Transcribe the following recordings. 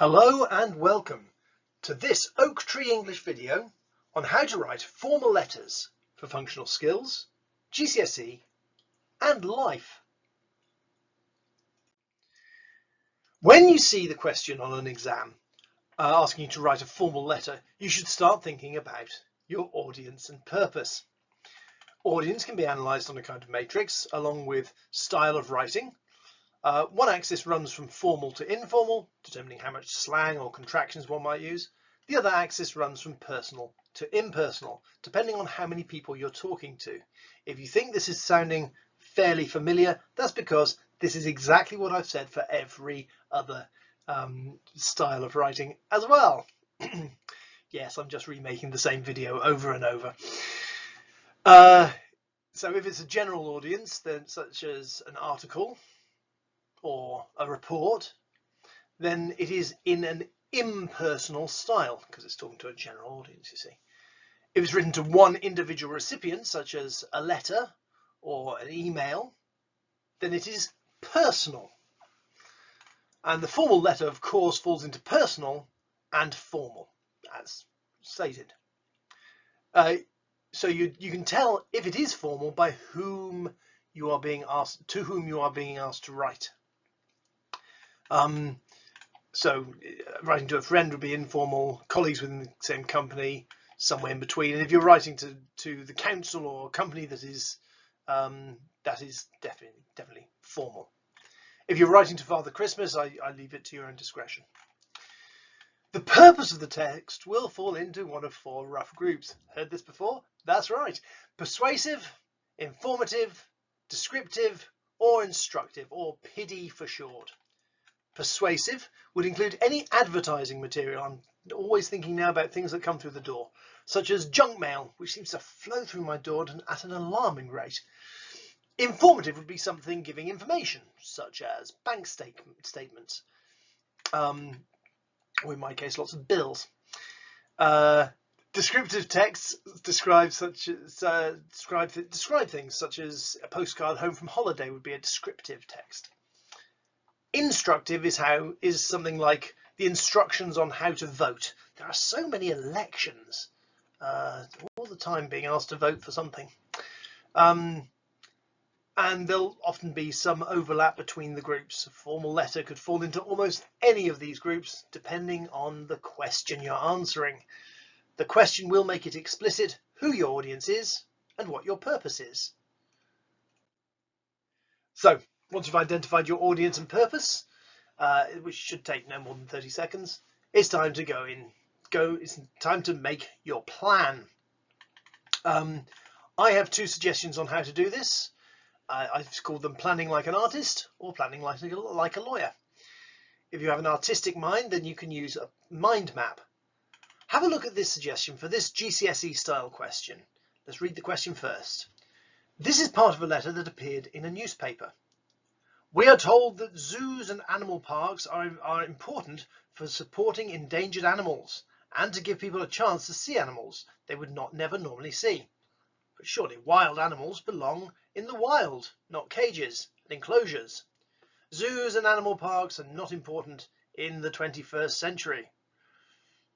Hello and welcome to this Oak Tree English video on how to write formal letters for functional skills, GCSE and life. When you see the question on an exam asking you to write a formal letter, you should start thinking about your audience and purpose. Audience can be analysed on a kind of matrix along with style of writing. One axis runs from formal to informal, determining how much slang or contractions one might use. The other axis runs from personal to impersonal, depending on how many people you're talking to. If you think this is sounding fairly familiar, that's because this is exactly what I've said for every other style of writing as well. Yes, I'm just remaking the same video over and over. So if it's a general audience, then such as an article, or a report, then it is in an impersonal style because it's talking to a general audience, you see. If it's written to one individual recipient, such as a letter or an email, then it is personal. And the formal letter, of course, falls into personal and formal, as stated. So you can tell if it is formal by whom you are being asked, to whom you are being asked to write. So writing to a friend would be informal, colleagues within the same company, somewhere in between. And if you're writing to the council or company, that is definitely formal. If you're writing to Father Christmas, I leave it to your own discretion. The purpose of the text will fall into one of four rough groups. Heard this before? That's right. Persuasive, informative, descriptive, or instructive, or PIDI for short. Persuasive would include any advertising material. I'm always thinking now about things that come through the door, such as junk mail, which seems to flow through my door at an alarming rate. Informative would be something giving information, such as bank statements, or in my case, lots of bills. Descriptive texts describe things such as a postcard home from holiday would be a descriptive text. Instructive is something like the instructions on how to vote. There are so many elections, all the time being asked to vote for something. And there'll often be some overlap between the groups. A formal letter could fall into almost any of these groups, depending on the question you're answering. The question will make it explicit who your audience is and what your purpose is. So, once you've identified your audience and purpose, which should take no more than 30 seconds, it's time to it's time to make your plan. I have two suggestions on how to do this. I've called them planning like an artist or planning like a lawyer. If you have an artistic mind, then you can use a mind map. Have a look at this suggestion for this GCSE style question. Let's read the question first. This is part of a letter that appeared in a newspaper. We are told that zoos and animal parks are important for supporting endangered animals and to give people a chance to see animals they would never normally see. But surely wild animals belong in the wild, not cages and enclosures. Zoos and animal parks are not important in the 21st century.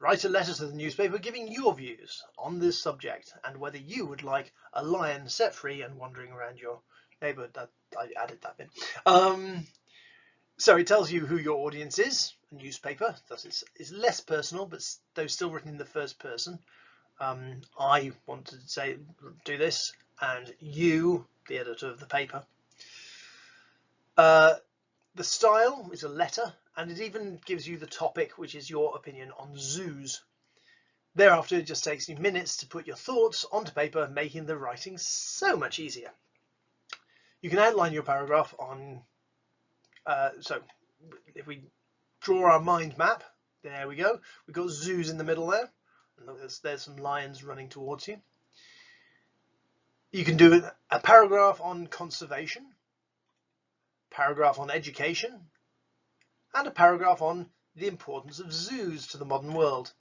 Write a letter to the newspaper giving your views on this subject and whether you would like a lion set free and wandering around your neighbourhood. I added that bit. So it tells you who your audience is, a newspaper, thus it's less personal, but though still written in the first person. I want to do this, and you, the editor of the paper. The style is a letter, and it even gives you the topic, which is your opinion on zoos. Thereafter, it just takes you minutes to put your thoughts onto paper, making the writing so much easier. You can outline your paragraph on, so if we draw our mind map, there we go. We've got zoos in the middle there. And look, there's some lions running towards you. You can do a paragraph on conservation, paragraph on education, and a paragraph on the importance of zoos to the modern world.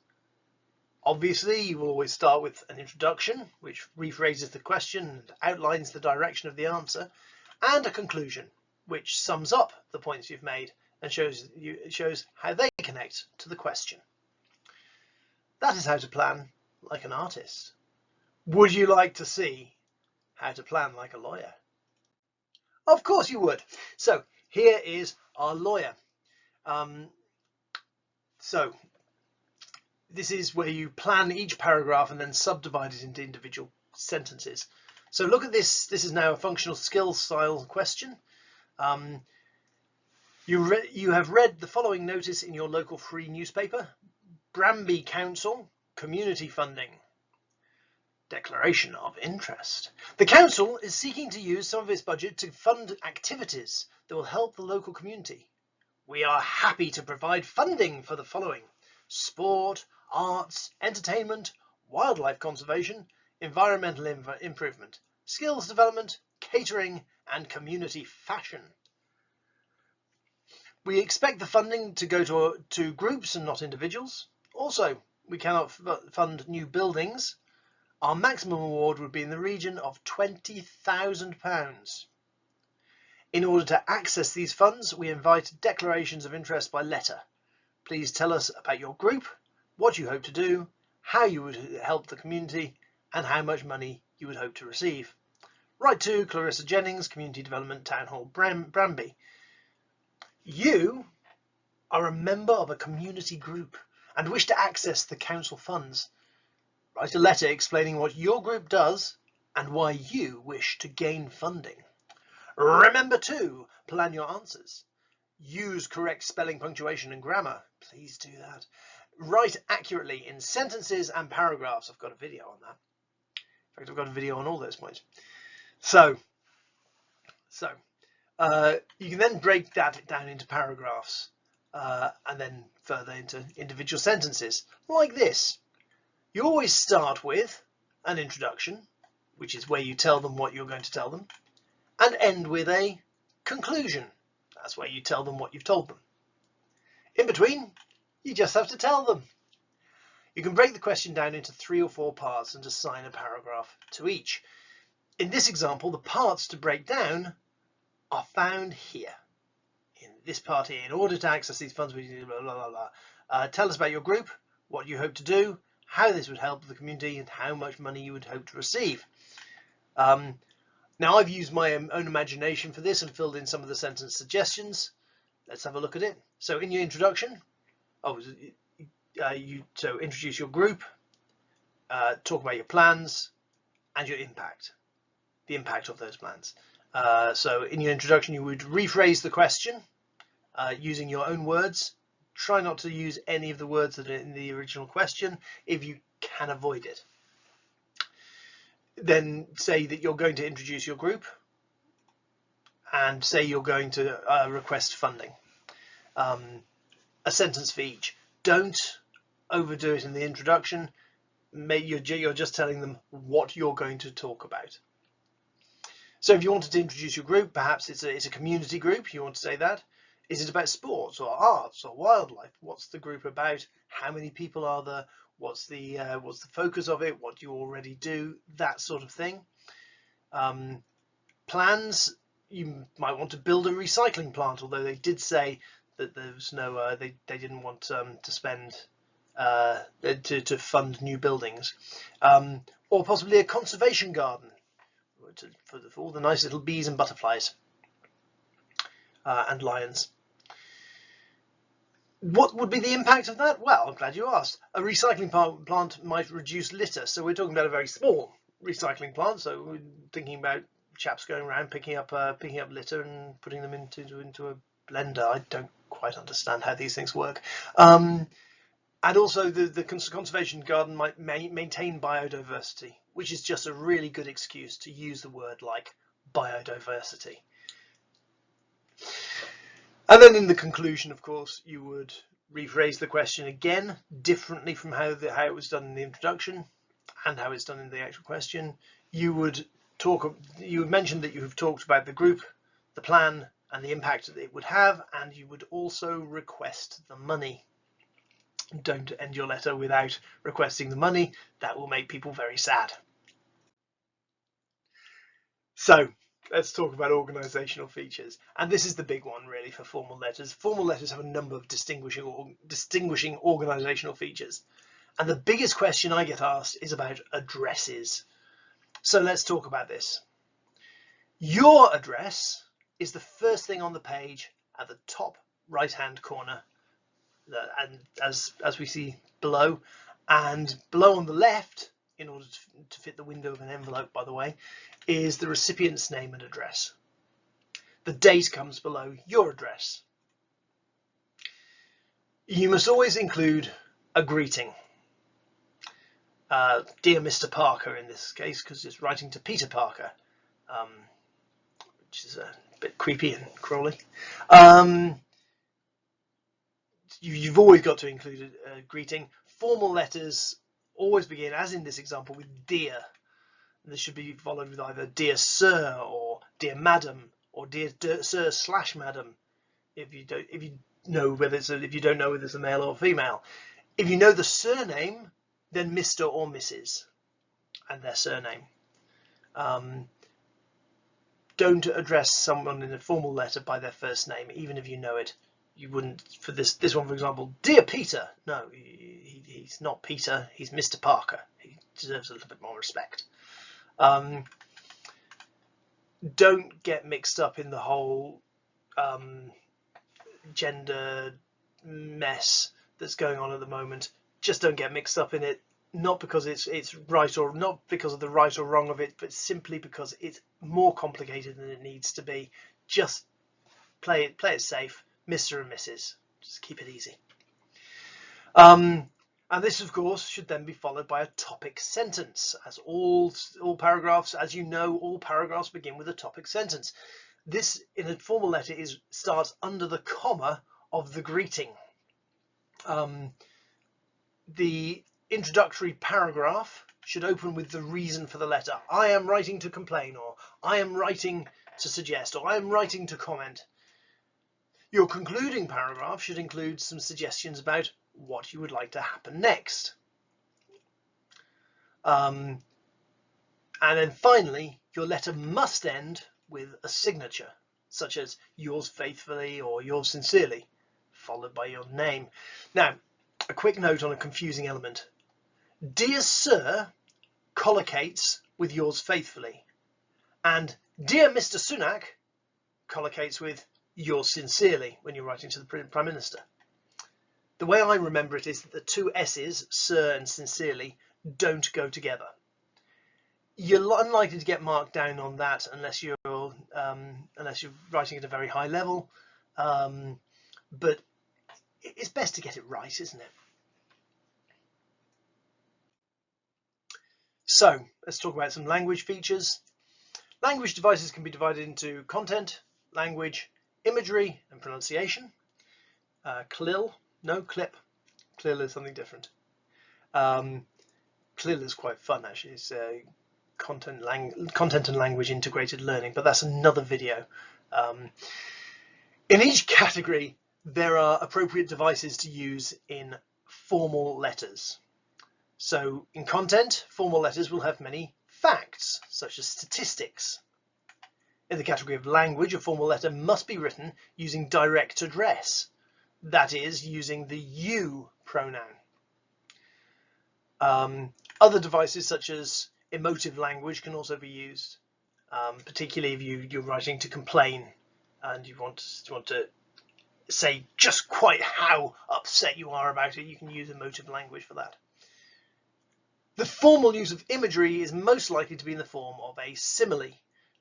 Obviously, you will always start with an introduction, which rephrases the question and outlines the direction of the answer, and a conclusion, which sums up the points you've made and it shows how they connect to the question. That is how to plan like an artist. Would you like to see how to plan like a lawyer? Of course you would. So here is our lawyer. So this is where you plan each paragraph and then subdivide it into individual sentences. So look at this. This is now a functional skills style question. You have read the following notice in your local free newspaper. Bramby Council, community funding. Declaration of interest. The council is seeking to use some of its budget to fund activities that will help the local community. We are happy to provide funding for the following: sport, arts, entertainment, wildlife conservation, environmental improvement, skills development, catering, and community fashion. We expect the funding to go to groups and not individuals. Also, we cannot fund new buildings. Our maximum award would be in the region of £20,000. In order to access these funds, we invite declarations of interest by letter. Please tell us about your group, what you hope to do, how you would help the community, and how much money you would hope to receive. Write to Clarissa Jennings, Community Development, Town Hall, Bramby. You are a member of a community group and wish to access the council funds. Write a letter explaining what your group does and why you wish to gain funding. Remember to plan your answers. Use correct spelling, punctuation and grammar. Please do that. Write accurately in sentences and paragraphs. I've got a video on that. In fact, I've got a video on all those points. So you can then break that down into paragraphs and then further into individual sentences like this. You always start with an introduction, which is where you tell them what you're going to tell them, and end with a conclusion. That's where you tell them what you've told them. In between, you just have to tell them. You can break the question down into 3 or 4 parts and assign a paragraph to each. In this example, the parts to break down are found here. In this part here, in order to access these funds, we need blah, blah, blah, blah. Tell us about your group, what you hope to do, how this would help the community, and how much money you would hope to receive. Now I've used my own imagination for this and filled in some of the sentence suggestions. Let's have a look at it. So in your introduction, so introduce your group, talk about your plans and your impact, the impact of those plans. So in your introduction, you would rephrase the question using your own words. Try not to use any of the words that are in the original question if you can avoid it. Then say that you're going to introduce your group and say you're going to request funding. A sentence for each. Don't overdo it in the introduction. You're just telling them what you're going to talk about. So if you wanted to introduce your group, perhaps it's a community group, you want to say that. Is it about sports or arts or wildlife? What's the group about? How many people are there? What's the focus of it? What do you already do? That sort of thing. Plans, you might want to build a recycling plant, although they did say that there was no, they didn't want to spend, to fund new buildings. Or possibly a conservation garden for all the nice little bees and butterflies and lions. What would be the impact of that? Well, I'm glad you asked. A recycling plant might reduce litter. So we're talking about a very small recycling plant. So we're thinking about chaps going around picking up litter and putting them into a blender. I don't quite understand how these things work. And also the conservation garden might maintain biodiversity, which is just a really good excuse to use the word like biodiversity. And then in the conclusion, of course, you would rephrase the question again, differently from how it was done in the introduction and how it's done in the actual question. You would mention that you have talked about the group, the plan, and the impact that it would have, and you would also request the money. Don't end your letter without requesting the money. That will make people very sad. So let's talk about organisational features. And this is the big one really for formal letters. Formal letters have a number of distinguishing organisational features. And the biggest question I get asked is about addresses. So let's talk about this. Your address is the first thing on the page at the top right hand corner, and as we see below, and below on the left, in order to fit the window of an envelope, by the way, is the recipient's name and address. The date comes below your address. You must always include a greeting. Dear Mr. Parker in this case, because it's writing to Peter Parker, which is a bit creepy and crawly. You've always got to include a greeting. Formal letters always begin, as in this example, with dear. And this should be followed with either dear sir or dear madam or dear sir / madam. If you don't know whether it's a male or female. If you know the surname, then Mr. or Mrs. and their surname. Don't address someone in a formal letter by their first name, even if you know it. You wouldn't, for this one, for example, dear Peter. No, he's not Peter, he's Mr. Parker. He deserves a little bit more respect. Don't get mixed up in the whole gender mess that's going on at the moment. Just don't get mixed up in it, not because it's right, or not because of the right or wrong of it, but simply because it's more complicated than it needs to be. Just play it safe. Mr. and Mrs. Just keep it easy. And this, of course, should then be followed by a topic sentence. As all paragraphs, as you know, all paragraphs begin with a topic sentence. This, in a formal letter, starts under the comma of the greeting. The introductory paragraph should open with the reason for the letter. I am writing to complain, or I am writing to suggest, or I am writing to comment. Your concluding paragraph should include some suggestions about what you would like to happen next. And then finally, your letter must end with a signature, such as yours faithfully or yours sincerely, followed by your name. Now, a quick note on a confusing element. Dear Sir collocates with yours faithfully, and Dear Mr. Sunak collocates with yours sincerely when you're writing to the Prime Minister. The way I remember it is that the two S's, sir and sincerely, don't go together. You're unlikely to get marked down on that unless you're writing at a very high level, but it's best to get it right, isn't it? So let's talk about some language features. Language devices can be divided into content, language, imagery and pronunciation. CLIL, no clip. CLIL is something different. CLIL is quite fun actually. It's content and language integrated learning, but that's another video. In each category, there are appropriate devices to use in formal letters. So in content, formal letters will have many facts, such as statistics. In the category of language, a formal letter must be written using direct address, that is, using the you pronoun. Other devices such as emotive language can also be used, particularly if you're writing to complain and you want to say just quite how upset you are about it. You can use emotive language for that. The formal use of imagery is most likely to be in the form of a simile,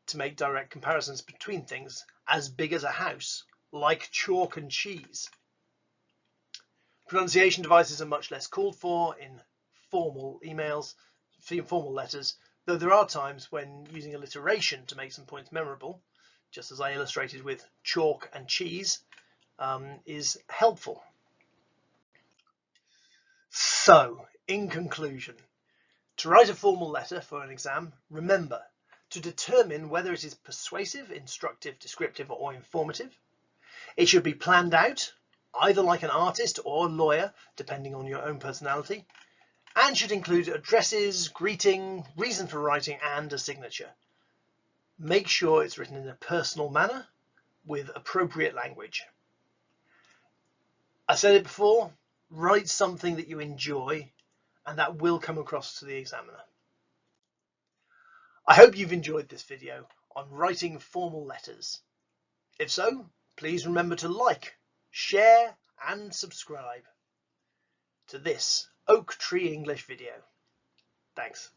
to make direct comparisons between things as big as a house, like chalk and cheese. Pronunciation devices are much less called for in formal emails, formal letters, though there are times when using alliteration to make some points memorable, just as I illustrated with chalk and cheese, is helpful. So, in conclusion, to write a formal letter for an exam, remember to determine whether it is persuasive, instructive, descriptive, or informative. It should be planned out, either like an artist or a lawyer, depending on your own personality, and should include addresses, greeting, reason for writing, and a signature. Make sure it's written in a personal manner with appropriate language. I said it before, write something that you enjoy and that will come across to the examiner. I hope you've enjoyed this video on writing formal letters. If so, please remember to like, share and subscribe to this Oak Tree English video. Thanks.